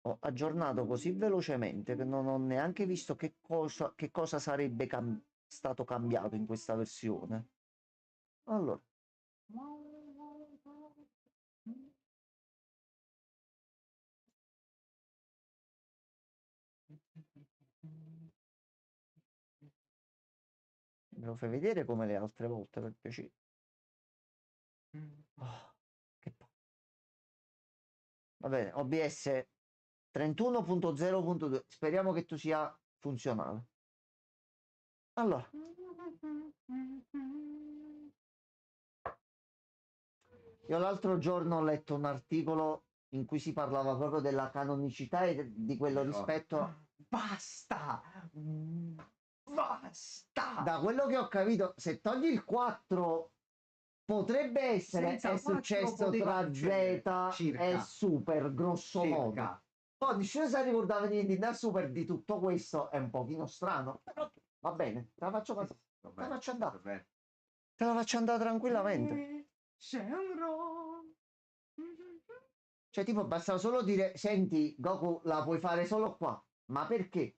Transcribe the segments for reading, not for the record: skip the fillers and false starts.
Ho aggiornato così velocemente che non ho neanche visto che cosa sarebbe stato cambiato in questa versione. Allora, me lo fai vedere come le altre volte per piacere. Oh, che va bene, OBS 31.0.2. Speriamo che tu sia funzionale. Allora, io l'altro giorno ho letto un articolo in cui si parlava proprio della canonicità e di quello rispetto. Basta! Basta! Da quello che ho capito, se togli il 4, potrebbe essere Senza è 4 successo poteva tra succedere. Z e Circa. Super, grosso modo. Circa. Poi nessuno si ricordava niente da Super di tutto questo, è un pochino strano, però va bene, te la faccio Sì, passare, sì, va te la bene, faccio va andare, bene. te la faccio andare tranquillamente. Shenron. Cioè, tipo, bastava solo dire, senti, Goku, la puoi fare solo qua. Ma perché?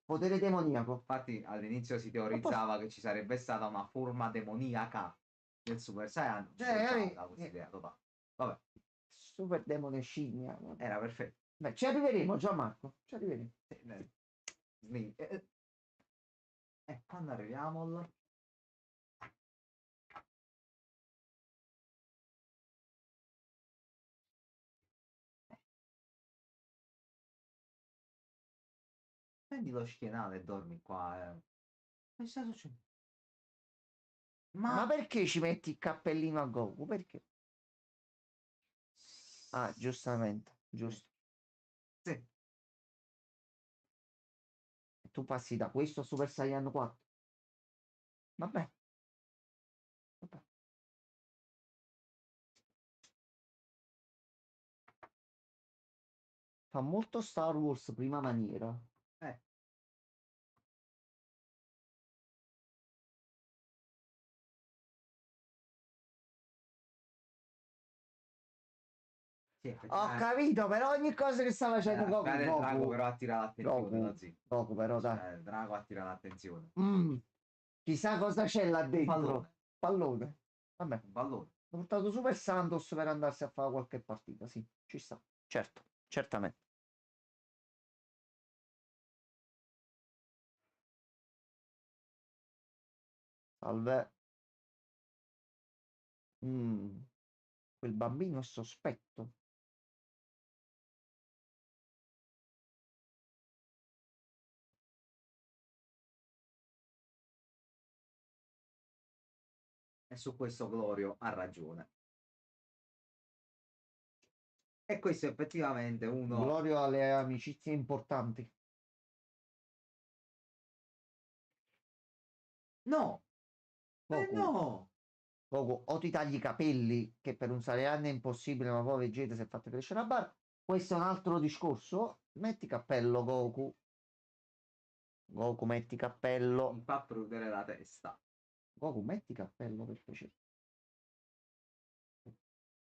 Potere demoniaco. Infatti all'inizio si A posto. teorizzava che ci sarebbe stata una forma demoniaca del Super Saiyan, bocciata questa idea totale. Vabbè, Super demone scimmia. era perfetto. Beh, ci arriveremo, Gianmarco. Ci arriveremo. Quando arriviamo prendi lo schienale e dormi qua. Che sta succedendo? Ma Ma perché ci metti il cappellino a Goku? Perché? Ah, giustamente, sì, giusto. sì. Tu passi da questo a Super Saiyan 4. Vabbè, vabbè. Fa molto Star Wars prima maniera. Eh, sì, Ho capito, però ogni cosa che sta facendo Goku, il drago Goku, però attira l'attenzione, Goku, lo zio. Goku, però dai. Cioè, il drago attira l'attenzione. Mm, chissà cosa c'è là Un pallone, dentro. Pallone. Vabbè, un pallone. ho portato Super Santos per andarsi a fare qualche partita, sì, ci sta. Certo, certamente. Salve. Mm, quel bambino è sospetto. E su questo Glorio ha ragione. E questo è effettivamente uno... Glorio ha le amicizie importanti. No! Goku, No! Goku, o ti tagli i capelli, che per un Saiyan è impossibile, ma poi Vegeta si è fatto crescere la barba. Questo è un altro discorso. Metti cappello, Goku. Goku, metti Mi cappello. fa prudere la testa. Goku, metti cappello per piacere.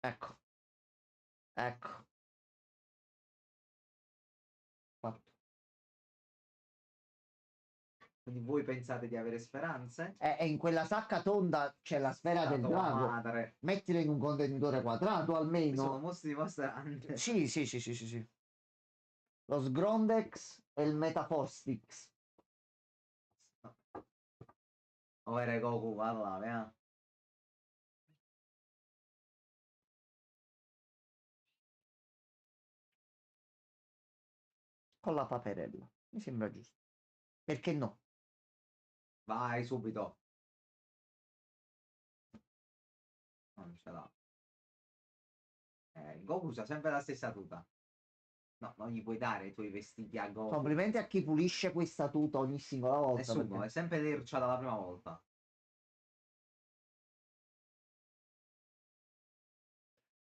Ecco, ecco, fatto. Quindi voi pensate di avere speranze? E in quella sacca tonda c'è la sfera La del tua drago. madre. Mettila in un contenitore quadrato Mi sono almeno. mossi dimostrante. Sì, sì, sì, sì, sì, sì. Lo Sgrondex e il Metaforstix. Ora Goku, parla, Con la paperella. Mi sembra giusto. Perché no? Vai subito. Non ce l'ha. Goku usa sempre la stessa tuta. No, non gli puoi dare i tuoi vestiti a Goku. Complimenti a chi pulisce questa tuta ogni singola volta. Nessuno, Perché... è sempre lercia dalla prima volta.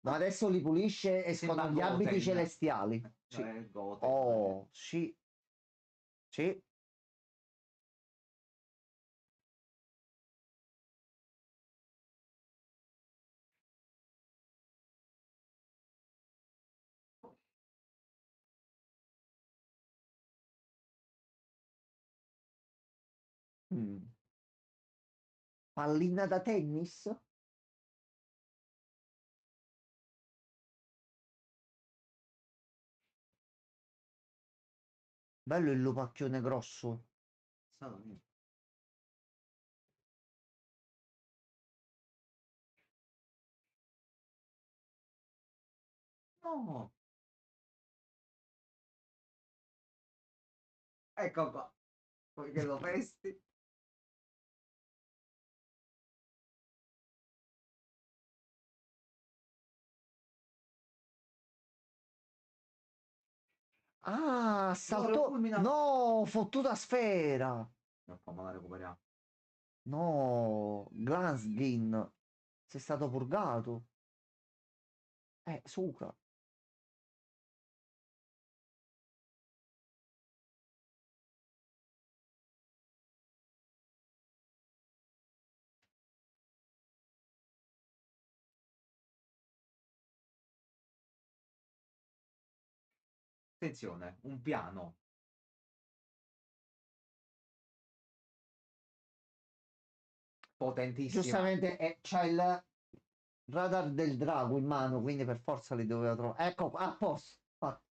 Ma adesso li pulisce, Sembra escono gli abiti Goten. celestiali. Sì. Goten. Oh, sì. Sì. Pallina da tennis? Bello il lupacchione grosso. Stato mio. No. Ecco qua. Poi che lo pesti. Ah, Glorio saltò. fulmina. No, fottuta sfera. No, ma la recuperiamo. No, Glansgin. Sei stato purgato. Suca. Attenzione, un piano. Potentissima. Giustamente c'ha il radar del drago in mano, quindi per forza li doveva trovare. Ecco, qua, a posto. Fatto.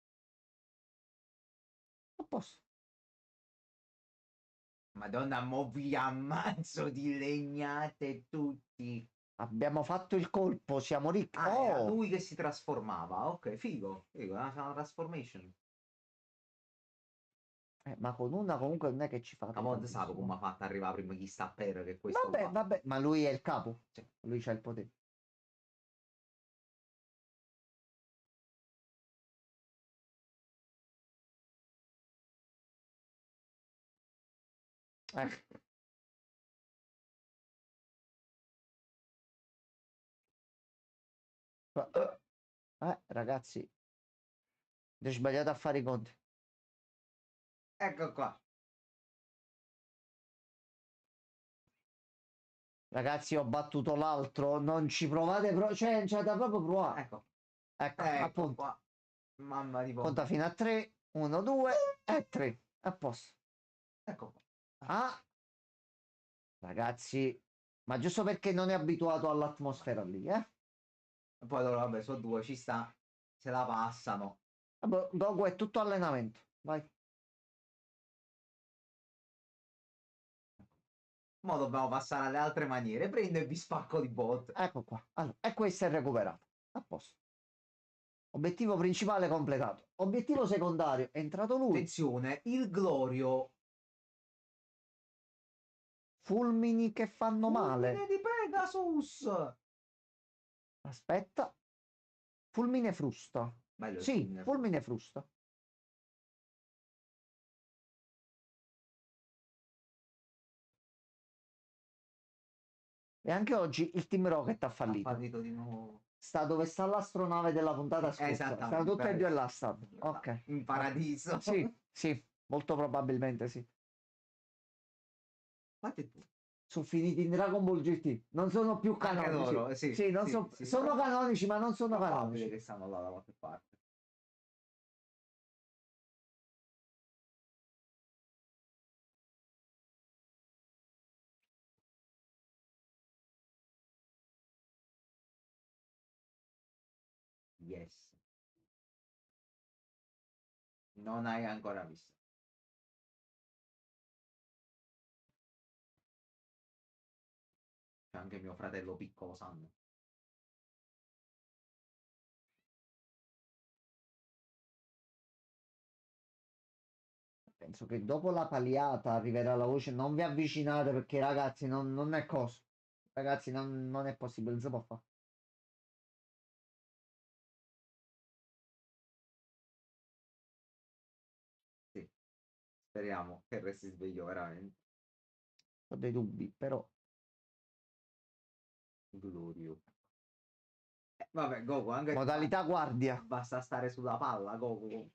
A posto. Madonna, mo vi ammazzo di legnate tutti. Abbiamo fatto il colpo, siamo ricchi. Ah, era Oh! lui che si trasformava. Ok, figo. Figo, è una transformation. Ma con una comunque non è che ci La fate mod sa come ha tantissimo. fatto arrivare prima chi sta per che questo Vabbè, qua. vabbè, ma lui è il capo. Sì. Lui c'ha il potere. Eh. Ragazzi, ho sbagliato a fare i conti. Ecco qua. Ragazzi, ho battuto l'altro. Non ci provate, cioè, c'è da proprio provare. Ecco. Ecco, Ecco appunto. qua. Mamma di pompa. Conta fino a 3. 1, 2 e 3. A posto. Ecco qua. Ah, ragazzi, ma giusto perché non è abituato all'atmosfera lì, eh? E poi allora, vabbè, sono due, ci sta. Se la passano. Vabbè, Goku è tutto allenamento. Vai. Mo dobbiamo passare alle altre maniere. Prendo e vi spacco di bot. Ecco qua. Allora, e questo è recuperato. A posto. Obiettivo principale completato. Obiettivo secondario. È entrato lui. Attenzione, il Glorio. Fulmini che fanno Fulmine male. di Pegasus. Aspetta. Fulmine frusta. Bello il Sì, fulmine. fulmine frusta. E anche oggi il Team Rocket ha Ha fallito. fallito di nuovo. Sta dove sta l'astronave della puntata scorsa. Stanno Esattamente. tutte e due là. Stanno. Ok. In paradiso. Sì, sì, molto probabilmente sì. Fate tu. Sono finiti in Dragon Ball GT. Non sono più Anche canonici. loro, sì. Sì, non Sì, sì. sono canonici, ma non sono Probabile canonici. che stanno là da qualche parte. Yes. Non hai ancora visto. C'è anche mio fratello piccolo sanno. Penso che dopo la paliata arriverà la voce. Non vi avvicinate perché ragazzi non è cosa. Ragazzi non è possibile, non si può fare. Sì. Speriamo che resti sveglio veramente. Ho dei dubbi, però. Glorio. Vabbè, Goku, anche Modalità guardia. basta stare sulla palla, Goku.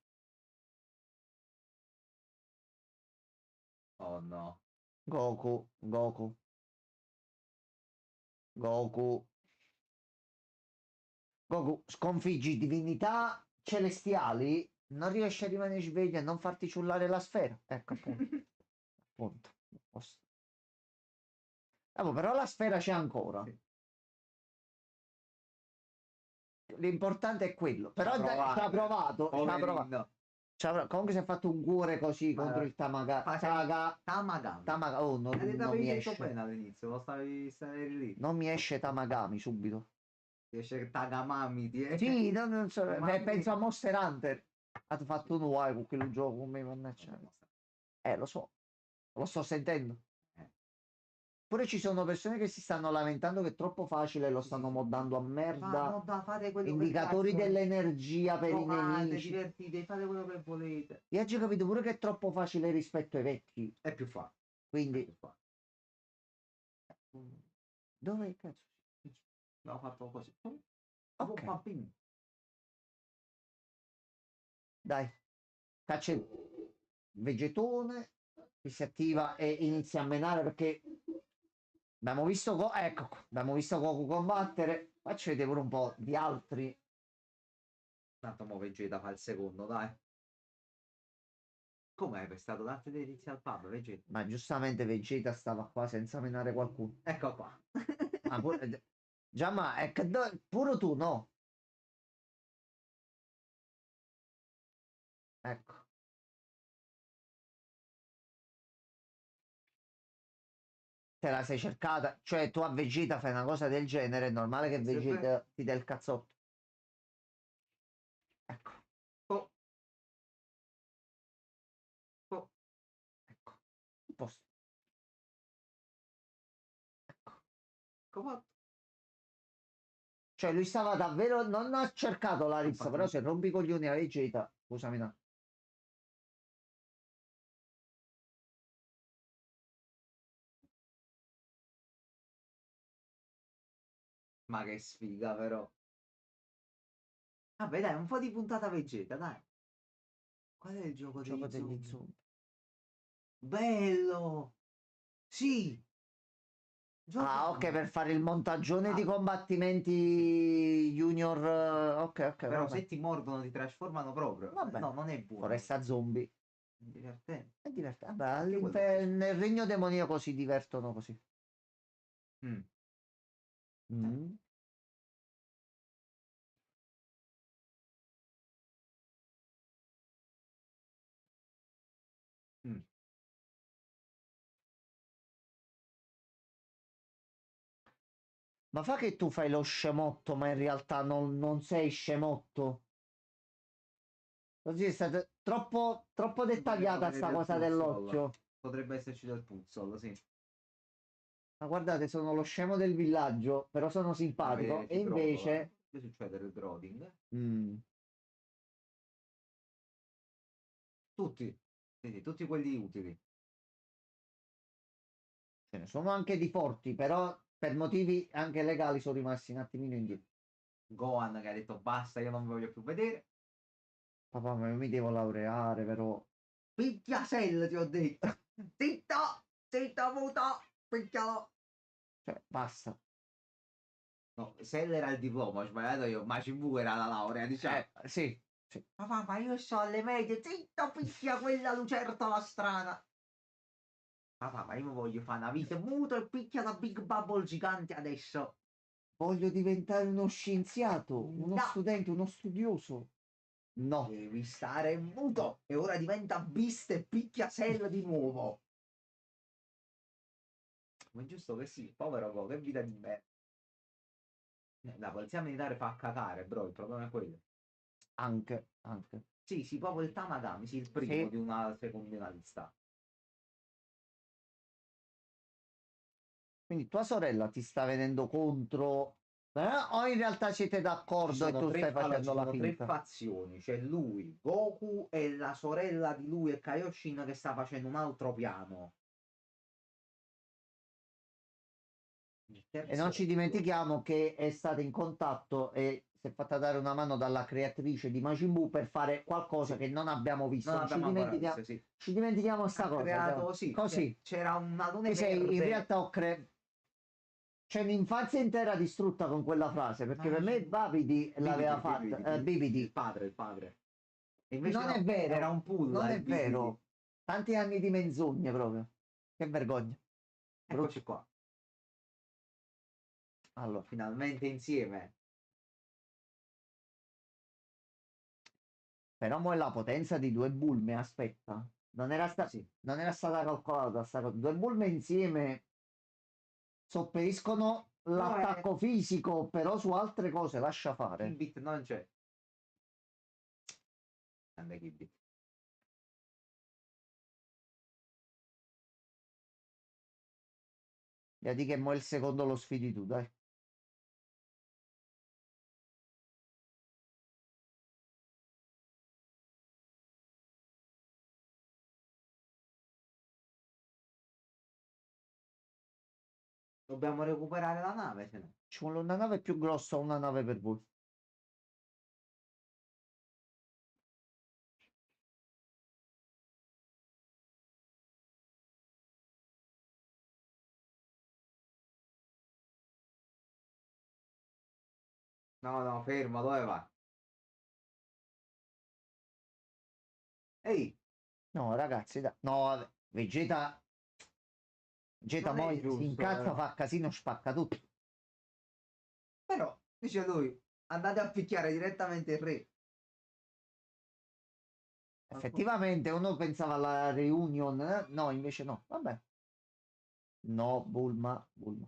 Oh no. Goku, Goku, Goku. Goku, sconfiggi divinità celestiali, non riesci a rimanere sveglio e non farti ciullare la sfera. Ecco appunto. Appunto. Però la sfera c'è ancora. Sì. L'importante è quello. Però Ci ha ci ha provato. poverino. Comunque si è fatto un cuore così contro il Tamagami. Oh, non mi detto esce. bene all'inizio, lo stavi lì. Non mi esce Tamagami subito. Ti esce Tagamami, Sì, non so, Tamagami. penso a Monster Hunter. Ha fatto un uguale con quello gioco con me, mannaggia. Lo so, lo sto sentendo. Pure ci sono persone che si stanno lamentando che è troppo facile, lo stanno moddando a merda. Fate quello Indicatori dell'energia per i nemici. Divertite, fate quello che volete. Io ho già capito pure che è troppo facile rispetto ai vecchi. È più facile. Quindi... Dove cazzo? L'ho fatto così. Ok. Dai. Caccia il vegetone che si attiva e inizia a menare perché abbiamo visto abbiamo visto Goku combattere. Facci vedere pure un po' di altri. Tanto mo Vegeta fa il secondo, dai. Com'è per stato date dei inizi al pub, Vegeta? Ma giustamente Vegeta stava qua senza menare qualcuno. Ecco qua. Ma pure... Già, ma è che pure tu no. Ecco. Te la sei cercata, cioè tu a Vegeta fai una cosa del genere, è normale che Vegeta ti dà il cazzotto. Ecco. Oh. Ecco. Posto. Ecco. Come? Cioè lui stava davvero, non ha cercato la rissa, però se rompi i coglioni a Vegeta, scusami no. Ma che sfiga, però. Vabbè, dai, un po' di puntata Vegeta, dai. Qual è il gioco degli zombie? Bello! Sì! Ok, per fare il montagione di combattimenti junior. Ok, però vabbè. se ti mordono ti trasformano proprio. Vabbè. No, non è buono. Foresta zombie. È divertente. È divertente. Vabbè, nel regno demoniaco si divertono così. Ma fa che tu fai lo scemotto, ma in realtà non sei scemotto. Così è stata troppo dettagliata sta cosa dell'occhio. Potrebbe esserci del puzzle, sì. Ma guardate, sono lo scemo del villaggio, però sono simpatico. E invece... Che succede il Groding? Tutti. Quindi, tutti quelli utili. Ce ne sono anche di forti, però per motivi anche legali sono rimasti un attimino indietro. Gohan che ha detto basta, io non vi voglio più vedere. Papà, ma io mi devo laureare, però... Picchia Cell, ti ho detto. Zitto! Zitto, muto! Picchialo! Cioè, basta. No, Cell era il diploma, ho sbagliato io. Majin Buu era la laurea, diciamo. Sì. Papà, ma io sto alle medie. Zitto, picchia quella lucertola strana. Papà, ma io voglio fare una vita muto e picchia la Big Bubble gigante adesso. Voglio diventare uno scienziato, uno studente, uno studioso. No. Devi stare muto. E ora diventa Beast e picchia Cell di nuovo. Ma è giusto che sì, povero Go, che vita di merda. La polizia militare fa cacare, bro, il problema è quello. Anche. Sì, proprio il Tamagami, sì, il primo di una seconda lista. Quindi tua sorella ti sta venendo contro... o in realtà siete d'accordo e tu stai facendo la finta? Ci sono tre fazioni, c'è lui, Goku e la sorella di lui e Kaioshin che sta facendo un altro piano. E non ci dimentichiamo che è stata in contatto e si è fatta dare una mano dalla creatrice di Majin Buu per fare qualcosa che non abbiamo visto. Non abbiamo visto, sì. Ci dimentichiamo sta cosa. Creato, sì, così. C'era una luna verde. In realtà c'è un'infanzia intera distrutta con quella frase, perché per me Babidi l'aveva fatta. Bibidi. Il padre. E invece non è vero. Era un pull. Non è vero. Tanti anni di menzogne proprio. Che vergogna. Eccoci qua. Allora, finalmente insieme. però mo è la potenza di due bulme, aspetta. Sì. Non era stata calcolata sta cosa. Due bulme insieme sopperiscono No, è l'attacco fisico, però su altre cose lascia fare. Kibbit non c'è. Grande Kibbit. Vedi che mo il secondo lo sfidi tu, dai. Dobbiamo recuperare la nave, se no. Ci vuole una nave più grossa o una nave per voi. No, no, fermo, dove va? Ehi, No, ragazzi, no, vabbè, Vegeta non mo è si giusto, incazza, però. fa casino, spacca tutto. Però, dice lui, andate a picchiare direttamente il re. Effettivamente uno pensava alla reunion, no, invece no. Vabbè. No, Bulma, Bulma.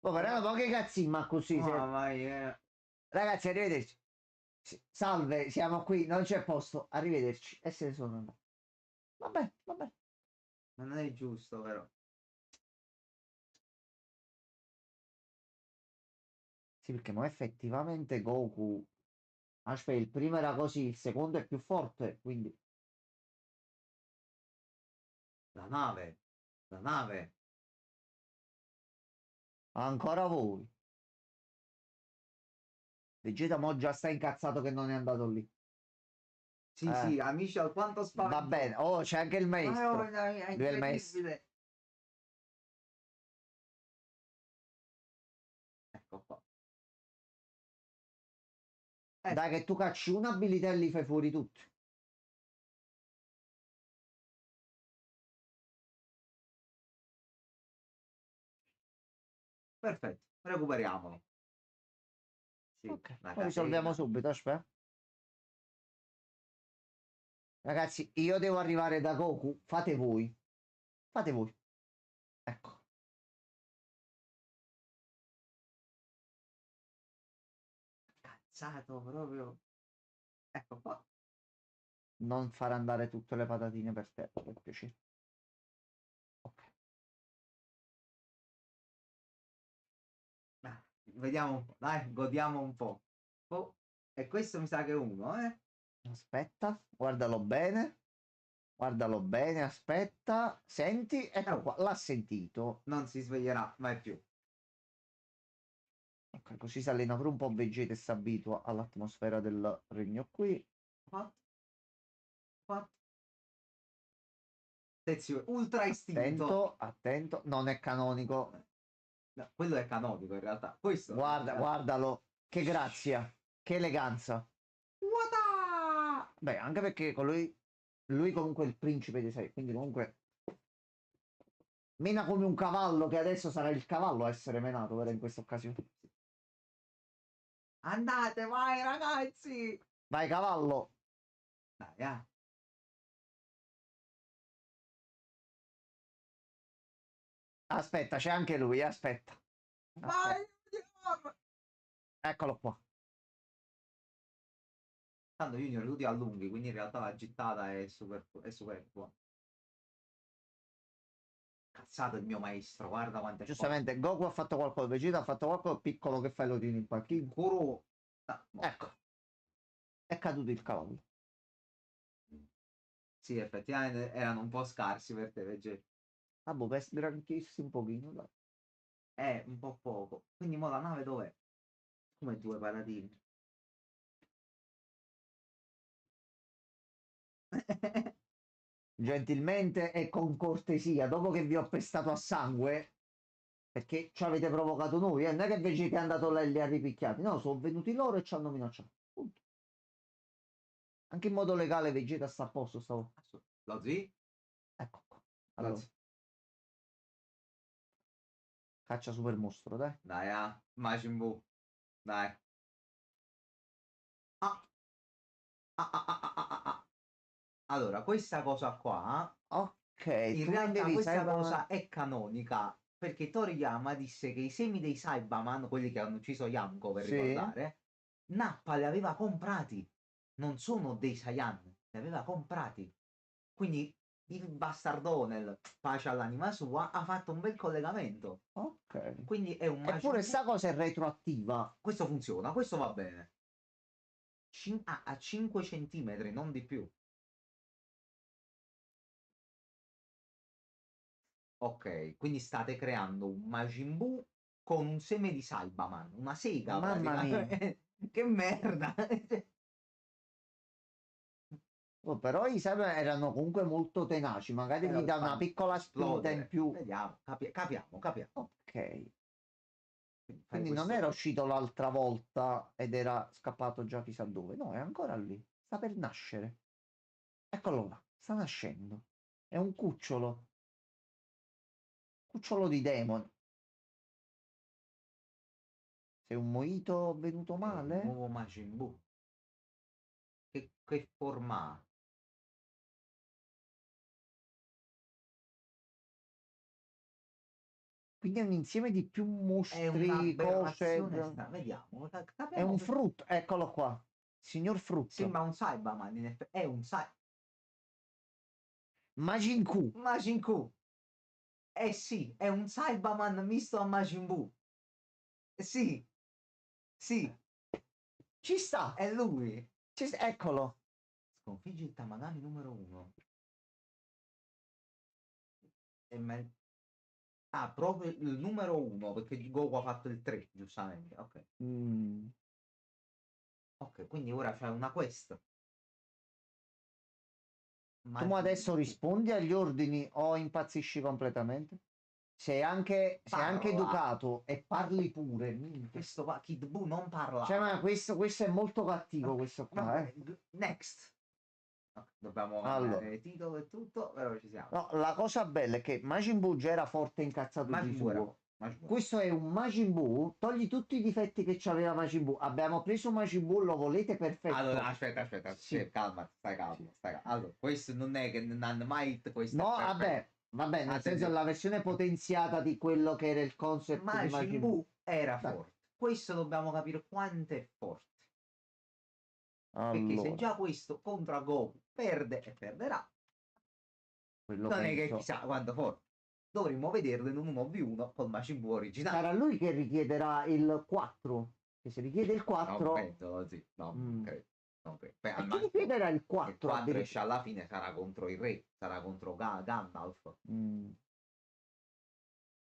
Oh, però No, ma che cazzini, ma così. mamma mia. Ragazzi, arrivederci. Salve, siamo qui, non c'è posto. Arrivederci. E se ne sono andato. Vabbè, vabbè. Ma non è giusto, però. Sì, perché mo effettivamente Goku. Aspetta, il primo era così, il secondo è più forte, quindi La nave. La nave. ancora voi. Vegeta mo già sta incazzato che non è andato lì. Sì, sì, amici alquanto Va bene. spaventoso. Oh, c'è anche il maestro. È Lui è il maestro. incredibile. Ecco qua. Dai che tu cacci un'abilità e li fai fuori tutti. Perfetto, recuperiamolo. Sì, Ok, la lo risolviamo catena. subito, aspetta. Ragazzi, io devo arrivare da Goku. Fate voi. Fate voi. Ecco. Cazzato proprio. Ecco qua. Non far andare tutte le patatine per te, per piacere. Ok. Ah, vediamo un po', dai, godiamo un po'. Oh, e questo mi sa che è uno, eh? Aspetta, guardalo bene. Guardalo bene, aspetta. Senti, ecco Oh, qua, l'ha sentito. non si sveglierà mai più. Ok, così si allena pure un po' Vegeta e si abitua all'atmosfera del regno qui. Fatto, fatto. Attenzione, ultra istinto. Attento, attento, non è canonico. No, quello è canonico in realtà. Questo è Guarda, guardalo, che grazia, che eleganza. Wata! Beh, anche perché con lui comunque è il principe dei sei, quindi comunque mena come un cavallo che adesso sarà il cavallo a essere menato, vero, in questa occasione. Andate, vai ragazzi! Vai cavallo. Dai, Aspetta, c'è anche lui, aspetta. vai! Aspetta, Junior! eccolo qua. Tanto Junior lui ti allunghi, quindi in realtà la gittata è super buona. Cazzato il mio maestro, guarda quanto è forte. Giustamente, Goku ha fatto qualcosa, Vegeta ha fatto qualcosa, piccolo che fai lo tieni in panchina. Kuro. Ah, Ecco, morto. è caduto il cavallo. Sì, effettivamente erano un po' scarsi per te, Vegeta. Ah, boh, per sgranchissi un pochino, dai. È un po' poco. Quindi mo la nave dov'è? Come due patatine. Gentilmente e con cortesia, dopo che vi ho pestato a sangue, perché ci avete provocato noi, non è che Vegeta è andato là e li ha ripicchiati, no, sono venuti loro e ci hanno minacciato. Punto. Anche in modo legale Vegeta sta a posto, stavo. Lo zi? Ecco qua. Lo Allora, zi. Caccia super mostro, dai. Dai, Majin Buu. Dai. Ah. Ah. Allora, questa cosa qua, Ok, in tu realtà vendevi questa Cyberman. cosa è canonica, perché Toriyama disse che i semi dei Cyberman, quelli che hanno ucciso Yamko per Sì. ricordare, Nappa li aveva comprati, non sono dei Saiyan, li aveva comprati. Quindi il bastardone, pace all'anima sua, ha fatto un bel collegamento. Ok. Quindi è un Majin Eppure Buu. sta cosa è retroattiva. Questo funziona, questo va bene. A 5 centimetri, non di più. Ok, quindi state creando un Majin Buu con un seme di Saibaman, una sega Mamma mia. praticamente. Che merda! Oh, però i Cyberman erano comunque molto tenaci. Magari Però gli dà una fanno piccola spinta in esplodere. più. Vediamo, capiamo. Ok. Quindi fai Quindi non questo era qui. uscito l'altra volta ed era scappato già chissà dove. No, è ancora lì. Sta per nascere. Eccolo là. Sta nascendo. È un cucciolo. Cucciolo di demone. Sei un mojito venuto È il male? nuovo Majin Buu. Che forma ha? Quindi è un insieme di più È mostri, cose. un'aberrazione Vediamo, È capiamo un che frutto. Eccolo qua. Signor frutto. sembra un Cyberman, in effetti. È un Majin Q. Majin Buu. Eh sì, è un Cyberman misto a Majin Buu. Sì, sì, Ci sta. è lui. Eccolo. Sconfigge il Tamagami numero 1. Proprio il numero 1, perché Goku ha fatto il 3, giustamente. Ok, Mm. ok, quindi ora c'è una quest. Tu mo Majin adesso Buu. rispondi agli ordini o impazzisci completamente? Sei anche Parla. educato e parli pure. Minchia. Questo qua, Kid Buu non Cioè, ma parlava. questo è molto cattivo, Ok, questo va qua, bene, next. Ok, dobbiamo Allora, cambiare titolo e tutto, però ci siamo. no, la cosa bella è che Majin Buu già era forte e incazzato di Majin Buu era suo. forte. Majin Buu era Questo è un Majin Buu, togli tutti i difetti che c'aveva Majin Buu. Abbiamo preso un Majin Buu, lo volete perfetto? Allora, aspetta, Sì, calma, stai sì. calmo. Allora, questo non è che non hanno mai, questo No, è perfetto. vabbè, nel senso è Attenzione, la versione potenziata di quello che era il concept di Majin Majin Buu. Buu era Dai, forte. Questo dobbiamo capire quanto è forte. Perché se allora, già questo contro Goku perde e perderà, quello non è che penso. chissà quanto forte. Dovremmo vederlo in un 1v1 col Majin Buu originale. Sarà lui che richiederà il 4. Che se richiede il Non 4, penso, sì, no, non mm, credo. Non credo. Beh, e al chi massimo richiederà il il 4 4 esce addirittura? alla fine, sarà contro il re, sarà contro Gandalf. Mm,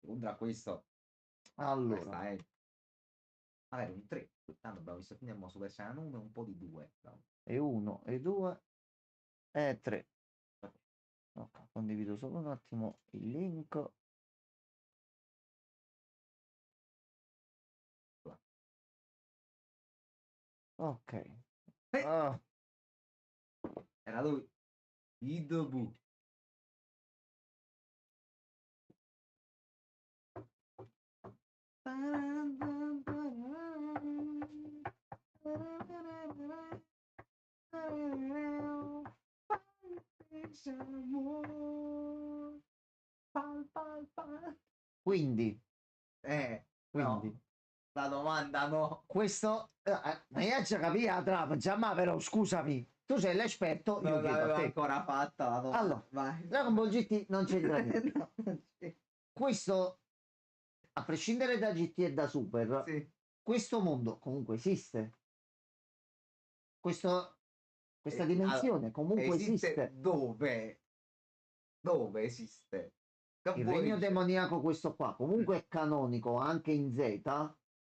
Contro questo, allora, questa è magari un 3. Tanto abbiamo visto fino a Super Saiyan 1 e un po' di 2. e 1, e 2, e 3. Ok, condivido solo un attimo il link. Ok. Ah, Era lui, Idobu. quindi, No, quindi, la domanda no. questo, ma io già capito la trama, già, ma però scusami, tu sei l'esperto, io Non chiedo a l'avevo te. ancora fatta la domanda. Allora, Vai. Dragon Ball GT non c'entra niente. No, non c'è. Questo, a prescindere da GT e da Super, Sì. questo mondo comunque esiste. Questo, questa Allora, dimensione comunque esiste esiste. dove? Dove esiste? Che Il vuoi regno dice? demoniaco, questo qua, comunque è canonico anche in Z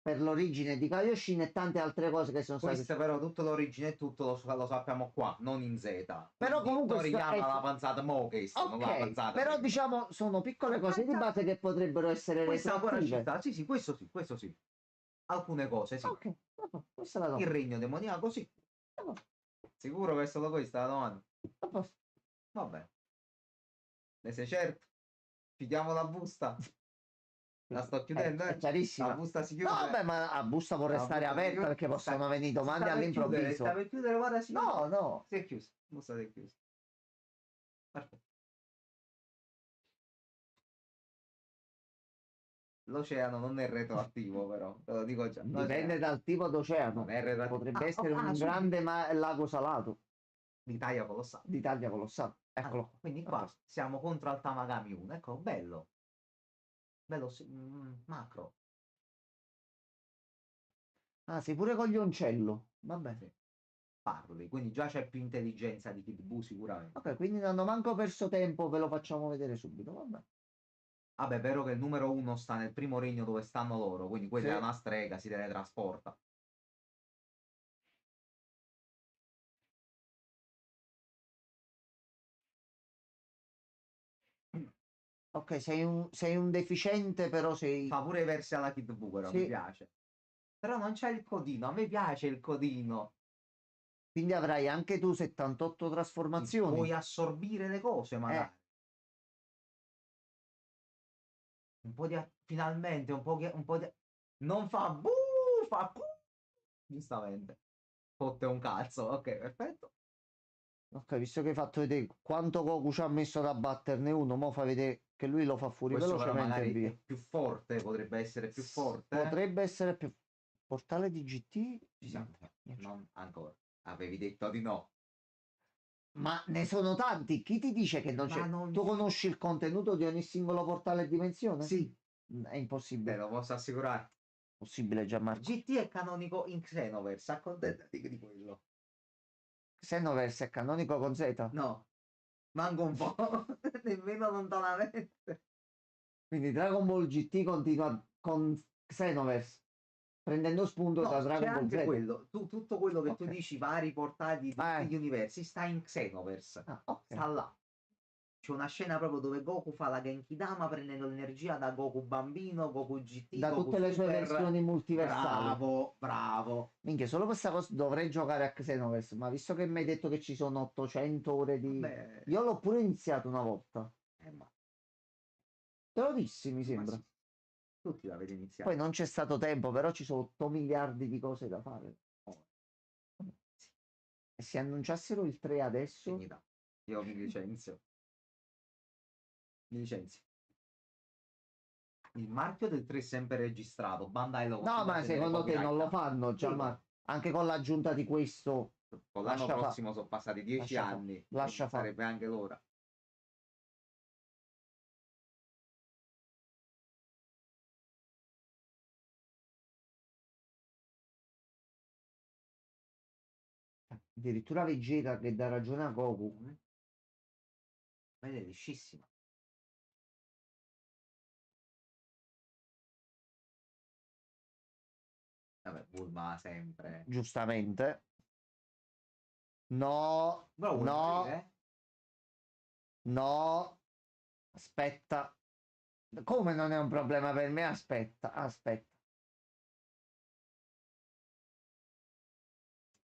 per l'origine di Kaioshin e tante altre cose che sono state. Questo però tutto l'origine e tutto lo sappiamo qua, non in Z. Però Quindi comunque Toriyama l'ha avanzata mo questo, non l'ha ok, avanzata però prima. diciamo sono piccole cose di base che potrebbero essere Questa ancora ci retroattive. sta. Sì, sì, questo sì, questo sì. Alcune cose sì. Ok, vabbè, questa è la Il domanda. regno demoniaco sì. Vabbè, Sicuro che è solo questa la domanda? vabbè. Vabbè. Ne sei certo? Chiudiamo la busta. La sto chiudendo, È La chiarissima. busta si No, chiude. vabbè, ma a busta può La restare busta si aperta chiude. perché possono venire Si domande sta per chiudere, all'improvviso. sta per chiudere, guarda, si chiude. No, no. Si è chiusa. La busta si è chiusa. Perfetto. L'oceano non è retroattivo, però, te lo dico già. Dipende dal tipo d'oceano. Non è retroattivo. Potrebbe essere un grande lago salato L'Italia colossale. di taglia colossale. Eccolo qua. Quindi qua siamo contro al Tamagami 1. Ecco, bello. Bello macro. Ah, sei pure coglioncello. Vabbè. Sì. Parli, quindi già c'è più intelligenza di Kid Buu sicuramente. Ok, quindi non hanno manco perso tempo, ve lo facciamo vedere subito. Vabbè. Vabbè, è vero che il numero 1 sta nel primo regno dove stanno loro, quindi quella Sì. è una strega, si teletrasporta. Ok, sei un deficiente, però sei... Fa pure i versi alla Kid Buu, però Sì. mi piace. Però non c'è il codino, a me piace il codino. Quindi avrai anche tu 78 trasformazioni. Puoi assorbire le cose, magari. Un po' di... Finalmente, un po' di... Non fa buh, fa cu. Giustamente. Fotte un cazzo. Ok, perfetto. Ok, visto che hai fatto vedere quanto Goku ci ha messo da batterne uno, mo fai vedere che lui lo fa fuori Questo però velocemente e magari via. è più forte, potrebbe essere più forte. Potrebbe essere più... Portale di GT? Ci siamo. Non ancora. Avevi detto di no. Ma ne sono tanti. Chi ti dice che non c'è? Tu conosci il contenuto di ogni singolo portale e dimensione? Sì. È impossibile. Te lo posso assicurare. Possibile, Gianmarco. GT è canonico in Xenoverse, accontentati di quello. Xenoverse è canonico con Z? No, manco un po', nemmeno lontanamente. Quindi Dragon Ball GT continua con Xenoverse, prendendo spunto da No, c'è Dragon Ball anche Z. quello. Tutto quello che tu Ok. dici, vari portali di tutti gli universi, sta in Xenoverse. Ah, ok. Sta là. C'è una scena proprio dove Goku fa la Genkidama prendendo l'energia da Goku bambino, Goku GT, Da Goku tutte le sue Super. versioni multiversali. Bravo, bravo. Minchia, solo questa cosa dovrei giocare a Xenoverse, ma visto che mi hai detto che ci sono 800 ore di... Vabbè, Io l'ho pure iniziato una volta. ma Te lo dissi, mi sembra. sì. Tutti l'avete iniziato. Poi non c'è stato tempo, però ci sono 8 miliardi di cose da fare. E se annunciassero il 3 adesso... Dignità. Io mi licenzio. Mi licenzio. Il marchio del 3 è sempre registrato. Bandai lo No, ma secondo te non lo fanno, Gianmarco? Anche con l'aggiunta di questo... Con l'anno lascia prossimo sono passati 10 lascia anni. lascia fare. Sarebbe anche l'ora. Addirittura Vegeta che dà ragione a Goku. Ma è liscissima. Vabbè, Bulma sempre. Giustamente. No, Però vuoi no, morire? no. Aspetta. Come non è un problema per me? Aspetta, aspetta.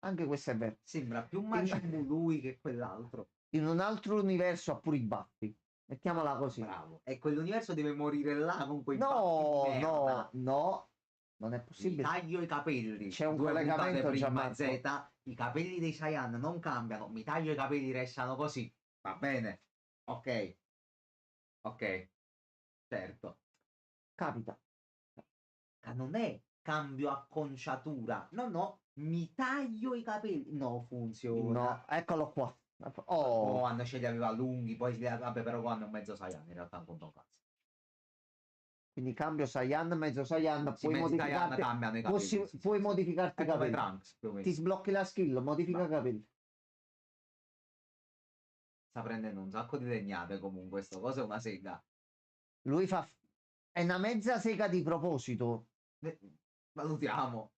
Anche questo è vero. Sembra più Majin Buu lui che quell'altro. In un altro universo ha pure i baffi. Mettiamola così. Bravo. E quell'universo deve morire là con quei No, baffi di no, merda. no. Non è Mi possibile. taglio i capelli. C'è un 2 puntate collegamento, prima Gianmarco. Z. I capelli dei Saiyan non cambiano. Mi taglio i capelli, restano così. Va bene. Ok. Ok. Certo. Capita. Non è cambio acconciatura. No, no. Mi taglio i capelli. No, funziona. No, eccolo qua. Oh, Oh, quando ce li aveva lunghi, poi vabbè, però quando è un mezzo Saiyan, in realtà non conta un cazzo. quindi cambio Saiyan, mezzo Saiyan, Sì, puoi mezzi Saiyan modificarti, cambiano i capelli. Sì, puoi sì. modificarti È i come capelli. Trunks, più o meno. Ti sblocchi la skill, modifica i capelli. Sta prendendo un sacco di legnate comunque, sto cosa è una sega. Lui fa... È una mezza sega di proposito. Valutiamo.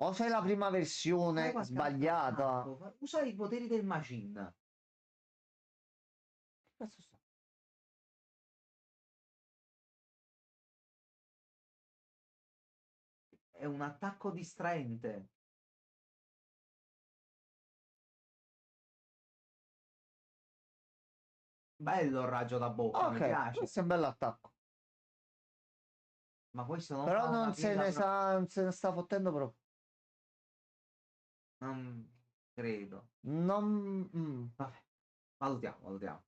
O sei la prima versione sbagliata. Usa i poteri del Machine. Che cazzo sta? È un attacco distraente. Bello il raggio da bocca, mi Ok, piace. questo è un bell'attacco. Ma questo non Però fa una non se piega ne sa, non se ne sta fottendo proprio. Non credo. Non... Vabbè, valutiamo, valutiamo.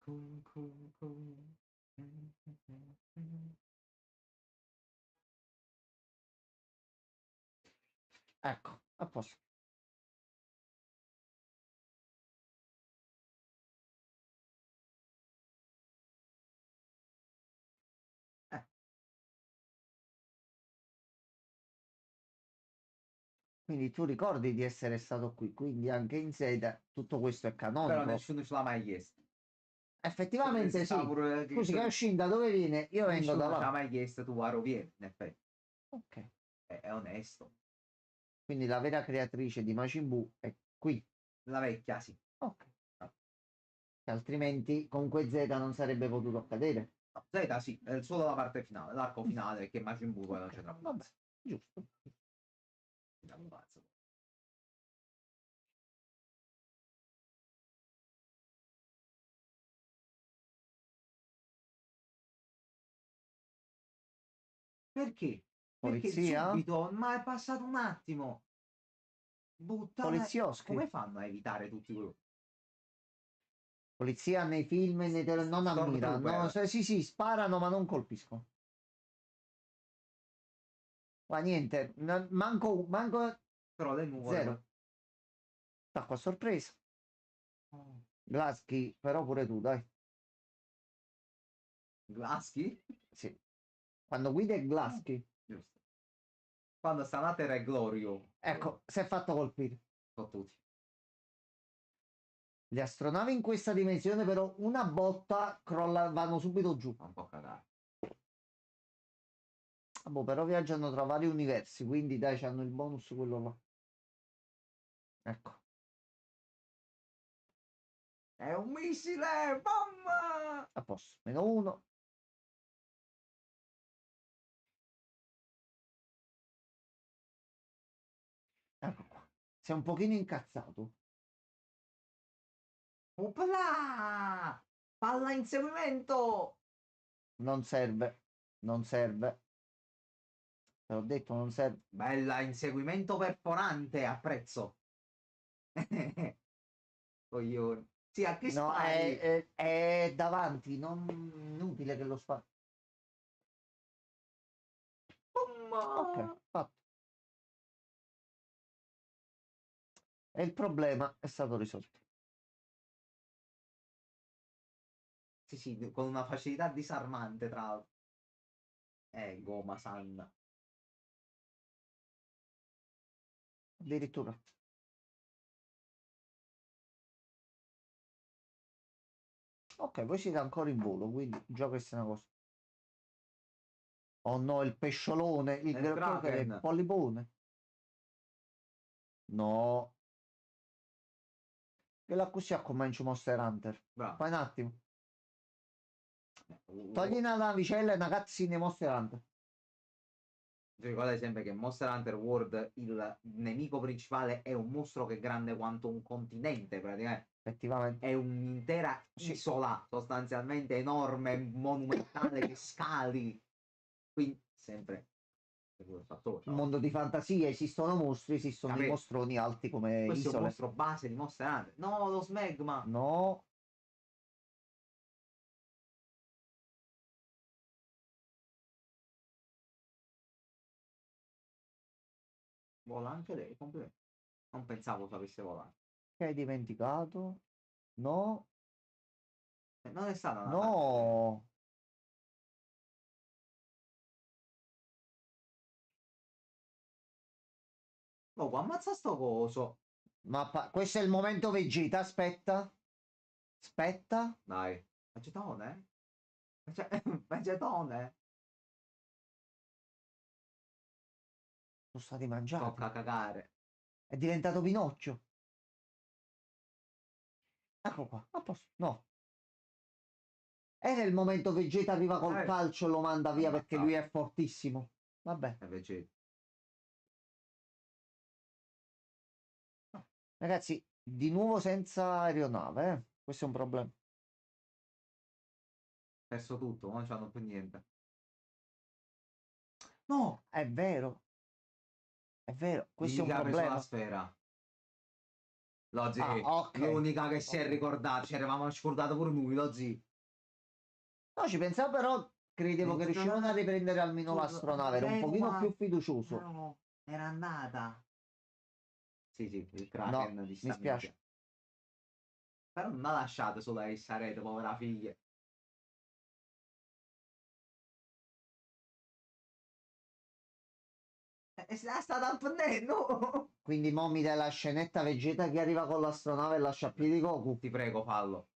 Cum, cum, cum. Ecco, a posto. Eh, Quindi tu ricordi di essere stato qui, quindi anche in sede tutto questo è però canonico. nessuno ce l'ha mai chiesto. Effettivamente Sta sì. pure Scusi, che Oshin da dove viene? Io vengo da nessuno ce l'ha là. mai chiesto, tu Aro vieni, in effetti. Ok. È onesto. Quindi la vera creatrice di Majin Buu è qui. La vecchia, sì. Ok. Altrimenti con quel Z non sarebbe potuto accadere. No, Zeta sì, è solo la parte finale, l'arco finale che Majin Buu poi non c'entra un Vabbè, cazzo. giusto. C'entra un cazzo. Perché? Perché Polizia? subito, ma è passato un attimo. Buttare. Polizioschi. Come fanno a evitare tutti quello? Polizia nei film e non ammira. No, Stormtrooper. sì, sì, sparano ma non colpiscono. Ma niente, manco Però le nuvole. zero. Attacco a sorpresa. Oh. Glasky, però pure tu, dai. Glasky? Sì. Quando guida è Glasky. Giusto. Quando sta a terra è Glorio. Ecco, si è fatto colpire. Con tutti. Le astronavi in questa dimensione, però, una botta vanno subito giù. Fa un po' cagare. Ah, boh, però viaggiano tra vari universi, quindi dai, hanno il bonus quello là. Ecco. È un missile! Bomba! A posto. -1. Ecco qua. Sei un pochino incazzato. Opla! Palla inseguimento! Non serve. Non serve. Te l'ho detto, non serve. Bella, inseguimento perforante, apprezzo. Coglione. Sì, a che No, spari? è davanti, non inutile che lo spari. Ok, Bomba! fatto. E il problema è stato risolto. Sì, sì, con una facilità disarmante, tra l'altro. Goma San. Addirittura. Ok, voi siete ancora in volo, quindi già questa è una cosa. Oh no, il pesciolone, Il il Kraken. pollipone. No. Che la così accomancio Monster Hunter. Bravo. Fai un attimo. Togli una navicella e una cazzina di Monster Hunter. Ricordate sempre che in Monster Hunter World il nemico principale è un mostro che è grande quanto un continente, praticamente. Effettivamente. È un'intera Sì. isola, sostanzialmente enorme, monumentale, che scali. Quindi, sempre il fattore. Un mondo di fantasia, esistono mostri, esistono dei Capito? mostroni alti come Questo è un isole. mostro base di Monster Hunter. No, lo smegma. No. Vola anche lei, complimenti. Non pensavo sapesse volare. Che hai dimenticato? No. Non è stata una parte. No. Oh, ammazza sto coso. Questo è il momento Vegeta, aspetta. Aspetta. Dai. Vegetone? Vegetone? Sono stati mangiati. Tocca cagare. È diventato Pinocchio. Ecco qua. A posto. No. E nel momento Vegeta arriva col calcio e lo manda via perché lui è fortissimo. Vabbè. È Vegeta. Ragazzi, di nuovo senza aeronave, eh? Questo è un problema. Perso tutto, non c'hanno più niente. No! È vero, questo è Digli un che ha preso la problema. sfera. Lo Ah, zi, ok. l'unica che si è Ok. ricordata, ci eravamo scordati pure noi, lo zi. No, ci pensavo però, credevo che riuscivano a riprendere almeno l'astronave, ero un Prego, pochino ma più fiducioso. no, era andata. Sì, sì, il No, Kraken di mi sta minchia. spiace. Però non l'ha lasciato solo a essa rete, povera figlia. E se la sta appendendo! Quindi mo mi dai la scenetta Vegeta che arriva con l'astronave e lascia a piedi Goku. Ti prego, fallo.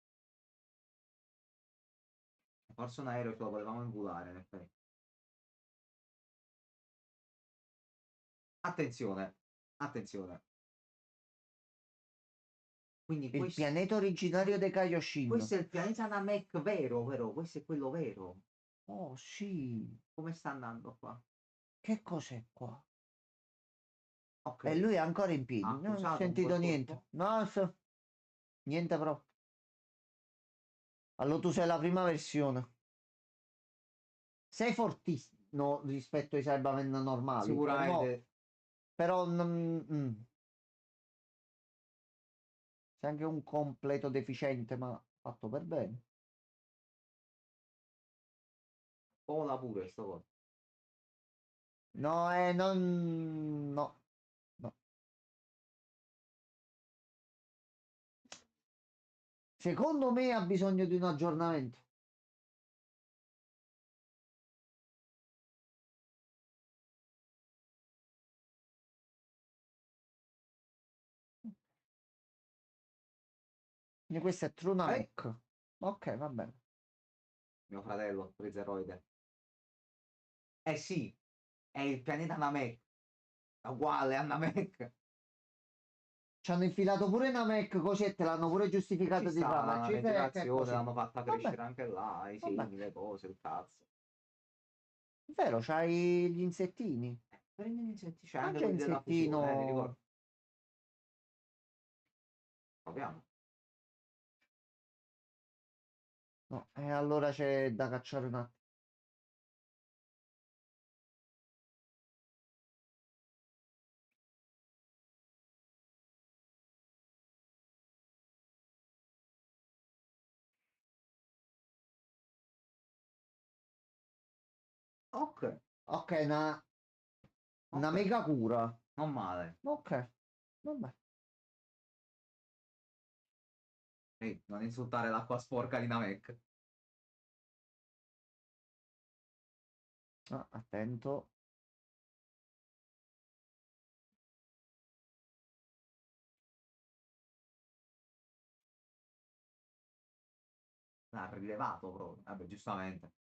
Forse un aereo ce lo volevamo inculare, in effetti. Attenzione, attenzione. Quindi Il pianeta originario dei Kaioshin. questo è il pianeta Namek vero, vero? Questo è quello vero. Oh sì, Come sta andando qua? che cos'è qua? Ok, E lui è ancora in ha piedi, non ho accusato un sentito bel niente. colpo. No, niente proprio. Allora tu sei la prima versione. Sei fortissimo rispetto ai Cybermen normali, Sicuramente. però sei anche un completo deficiente, ma fatto per bene. Vola pure sto coso. No, no, no. Secondo me ha bisogno di un aggiornamento. Quindi questo è Trunamec. Ok, va bene. Mio fratello, Freezeroide. Eh sì, è il pianeta Namek. È uguale a Namek. Ci hanno infilato pure Namek, così e te l'hanno pure E ci giustificato di sta fama. la Che è ventilazione, così. l'hanno fatta Vabbè, crescere anche là, i vabbè. semi, le cose, il cazzo. È vero, c'hai gli insettini. Prendi gli insetti, c'è anche Mangia quelli della fusione, mi insettino. ricordo. Proviamo. No, e allora c'è da cacciare un attimo. Ok, Ok, una ok, mega cura. non male. Ok, vabbè. Ehi, non insultare l'acqua sporca di Namek. Ah, attento. L'ha rilevato proprio. Vabbè, giustamente.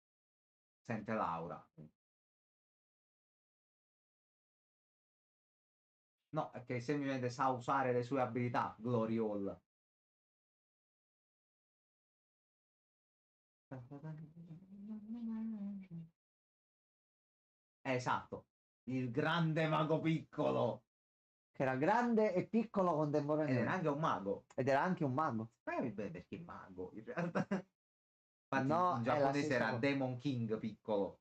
Sente Laura. No, è che semplicemente sa usare le sue abilità, Glory Hall. Esatto, il grande mago piccolo. Che era grande e piccolo Ed era contemporaneamente. anche un mago. Ed era anche un mago. Beh, perché mago, in realtà. Infatti in No, è la giapponese stessa era cosa. Demon King piccolo.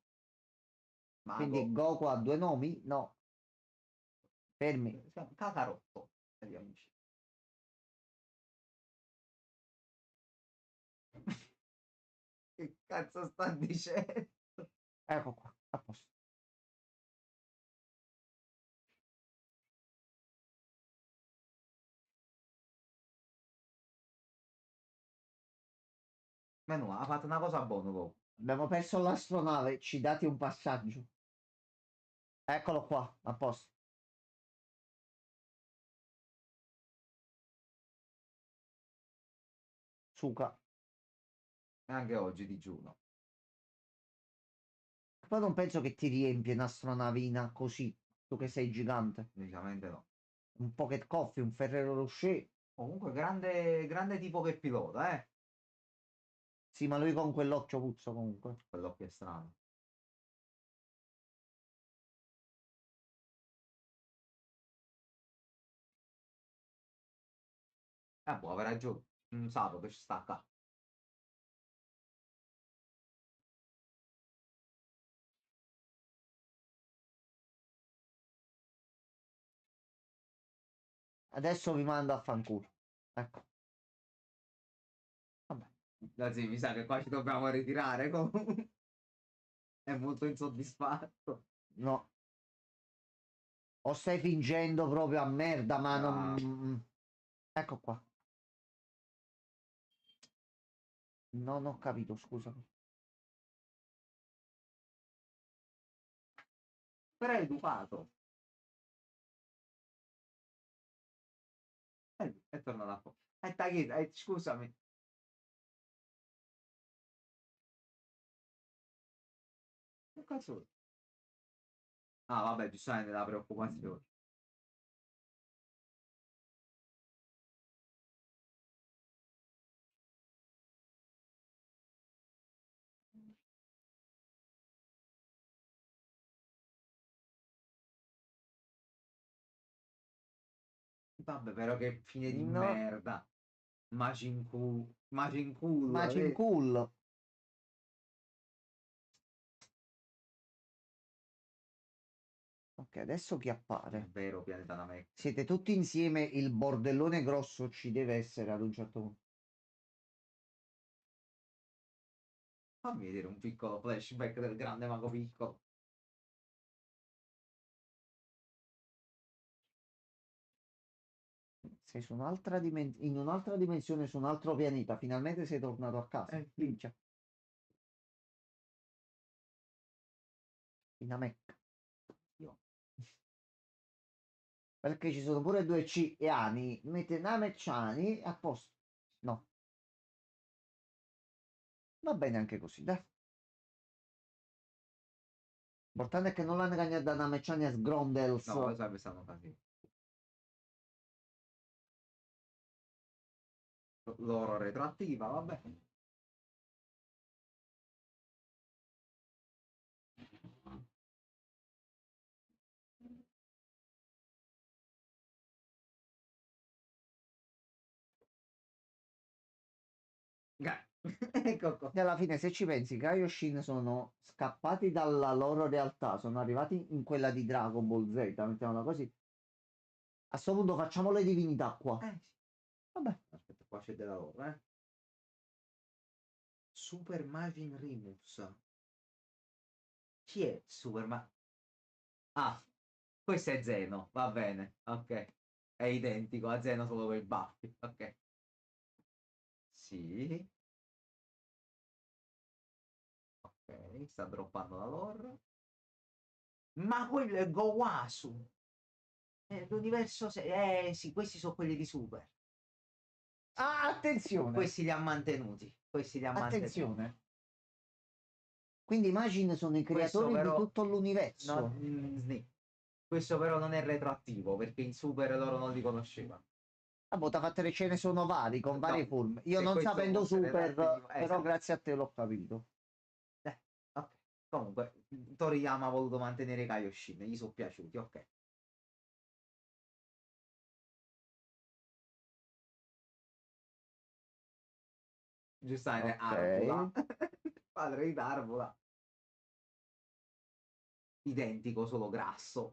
Quindi Mago. Goku ha due nomi? No, fermi. Cacarotto, per gli amici. Che cazzo sta dicendo? Ecco qua, a posto. Menù, ha fatto una cosa buona, Goku. Abbiamo perso l'astronave, ci dati un passaggio. Eccolo qua, a posto. Suca. E anche oggi digiuno. Poi non penso che ti riempie un'astronavina così, tu che sei gigante. Decisamente no. Un Pocket Coffee, un Ferrero Rocher. Comunque, grande, grande tipo che pilota, eh. Sì, ma lui con quell'occhio puzzo comunque. Quello che è strano. Boh, avrà ragione. Non sapevo che ci sta qua. Adesso vi mando a fanculo. Ecco. Vabbè. Sì, mi sa che qua ci dobbiamo ritirare comunque. È molto insoddisfatto. No. O stai fingendo proprio a merda, ma Ah, non... Ecco qua. Non ho capito, scusami. però è educato. E torna da poco. Dai, scusami. Che cazzo? Ah, vabbè, giustamente la preoccupazione. Vabbè, però che fine di No, merda. Majin Cool, Macin Cool. Ok, adesso chi È appare? vero, pianeta Namek. Siete tutti insieme, il bordellone grosso ci deve essere ad un certo punto. Fammi vedere un piccolo flashback del grande mago piccolo. Sei su un'altra in un'altra dimensione, su un altro pianeta. Finalmente sei tornato a casa. Sì. Minchia. In Namek. Io. Perché ci sono pure due C e Ani. Mette Namek-Ani a posto. No, va bene anche così, dai. L'importante è che non l'hanno cagnato da Namek-Ani a Sgrondels. No, lo sarebbe stato così. Loro retroattiva, vabbè. Ecco qua. E alla fine, se ci pensi, Kaioshin sono scappati dalla loro realtà, sono arrivati in quella di Dragon Ball Z, mettiamola così. A sto punto facciamo le divinità qua. Sì. Vabbè, Aspetta, qua c'è della loro, eh. Super Majin Remus. Chi è Super Ah, questo è Zeno, va bene, ok. È identico a Zeno solo con i baffi, ok. Sì, ok, sta droppando la lore. Ma quello è Gowasu. L'universo... sì, questi sono quelli di Super. ah, attenzione, Questi li ha mantenuti. Questi li ha mantenuti. attenzione. Quindi immagino sono i Questo creatori di però... tutto No, l'universo. questo però non è retroattivo, perché in Super loro non li conoscevano. Ah, boh, t'ha fatto le scene sono vari, con varie No, forme. Io se non questo sapendo fosse super, retroattivo... però Esatto. grazie a te l'ho capito. Ok. Comunque, Toriyama ha voluto mantenere Kaioshin, gli sono piaciuti, ok. Giustamente, Ok. Arbula. Padre di Arbula. Identico, solo grasso.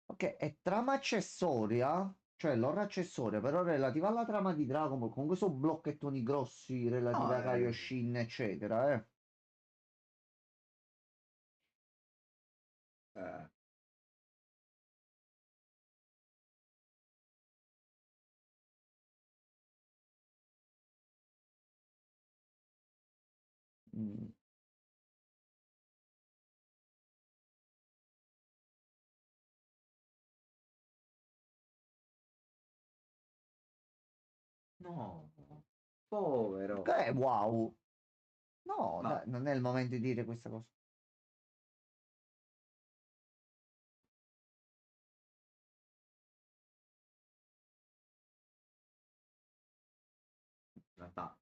Ok, è trama accessoria, cioè lore accessoria, però relativa alla trama di Dragon Ball, comunque sono blocchettoni grossi relativi No, a Kaioshin, eccetera, eh. eh, Mm. no, povero. Che wow. No, Ma dai, non è il momento di dire questa cosa. in realtà...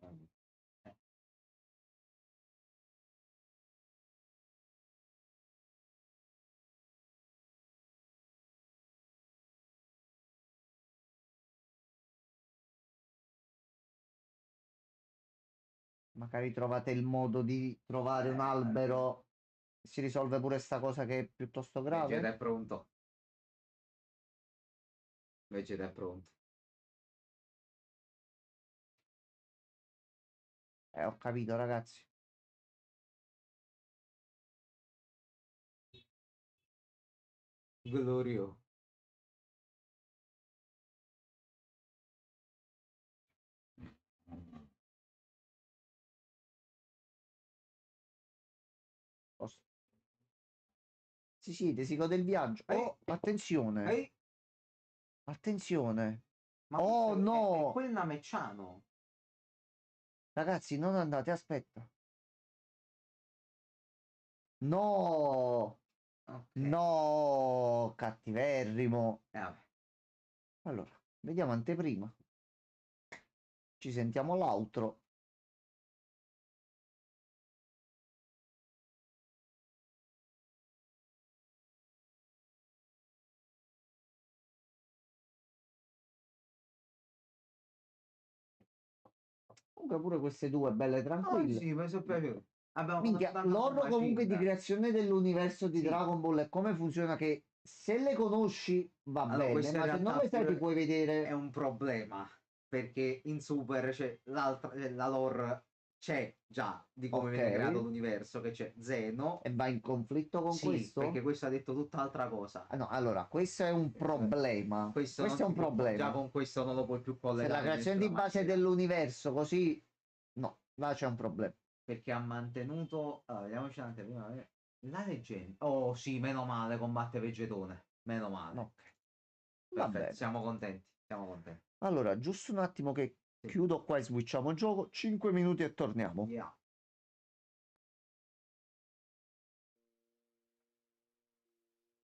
Magari trovate il modo di trovare un albero. Si risolve pure sta cosa che è piuttosto Vegeta grave. è pronto. Vegeta è pronto. Ho capito, ragazzi. Glorio. Posso- Sì, sì, si gode il viaggio. Ehi, Oh, attenzione. ehi, Attenzione. ma Oh questo è no. quel Namecciano. Ragazzi, non andate, aspetta. No. Ok. No, cattiverrimo. Vabbè. Allora, vediamo anteprima. Ci sentiamo l'outro. Comunque pure queste due belle Oh tranquille. sì, mi sono piaciuto. Abbiamo Minchia, conosciuto anche l'horror comunque di Machinga. creazione dell'universo di Sì. Dragon Ball e come funziona che se le conosci va Allora, bene, questo in ma se non realtà le sai ti pure puoi è vedere. un problema. Perché in Super c'è l'altra, la lore c'è già di come Ok. viene creato l'universo, che c'è Zeno. E va in conflitto con Sì, perché questo? questo ha detto tutt'altra cosa. Ah, no, allora, questo è un problema. Questo non Questo è si un può, già problema. con questo non lo puoi più Se la collegare in creazione nessuna di base maniera. dell'universo così, no, là c'è un problema. Perché ha mantenuto. Allora, vediamoci l'anteprima. La leggenda. Oh sì, meno male, combatte Vegetone. Meno male. Ok, va Perfetto, bene. siamo contenti. Siamo contenti. Allora, giusto un attimo che Sì. chiudo qua e switchiamo gioco. 5 minuti e torniamo. Yeah.